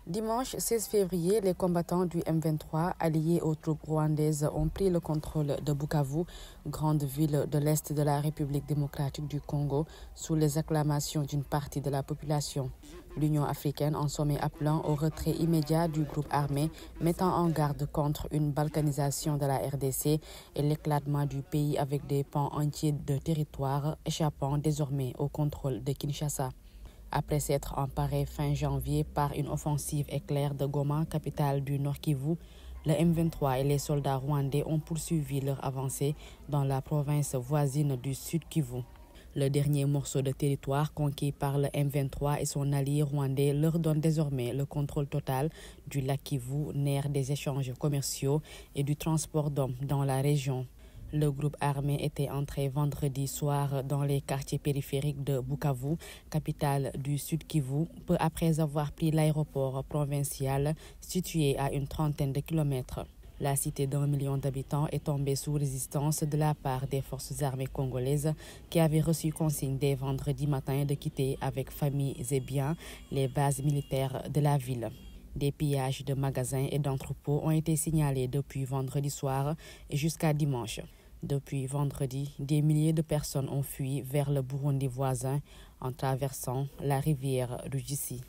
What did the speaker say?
Dimanche 16 février, les combattants du M23, alliés aux troupes rwandaises, ont pris le contrôle de Bukavu, grande ville de l'Est de la République démocratique du Congo, sous les acclamations d'une partie de la population. L'Union africaine, en sommet appelant au retrait immédiat du groupe armé, mettant en garde contre une balkanisation de la RDC et l'éclatement du pays avec des pans entiers de territoire échappant désormais au contrôle de Kinshasa. Après s'être emparé fin janvier par une offensive éclair de Goma, capitale du Nord Kivu, le M23 et les soldats rwandais ont poursuivi leur avancée dans la province voisine du Sud Kivu. Le dernier morceau de territoire conquis par le M23 et son allié rwandais leur donne désormais le contrôle total du lac Kivu, nerf des échanges commerciaux et du transport d'hommes dans la région. Le groupe armé était entré vendredi soir dans les quartiers périphériques de Bukavu, capitale du Sud Kivu, peu après avoir pris l'aéroport provincial situé à une trentaine de kilomètres. La cité d'1 million d'habitants est tombée sous résistance de la part des forces armées congolaises qui avaient reçu consigne dès vendredi matin de quitter avec familles et biens les bases militaires de la ville. Des pillages de magasins et d'entrepôts ont été signalés depuis vendredi soir et jusqu'à dimanche. Depuis vendredi, des milliers de personnes ont fui vers le Burundi voisin en traversant la rivière Rudjisi.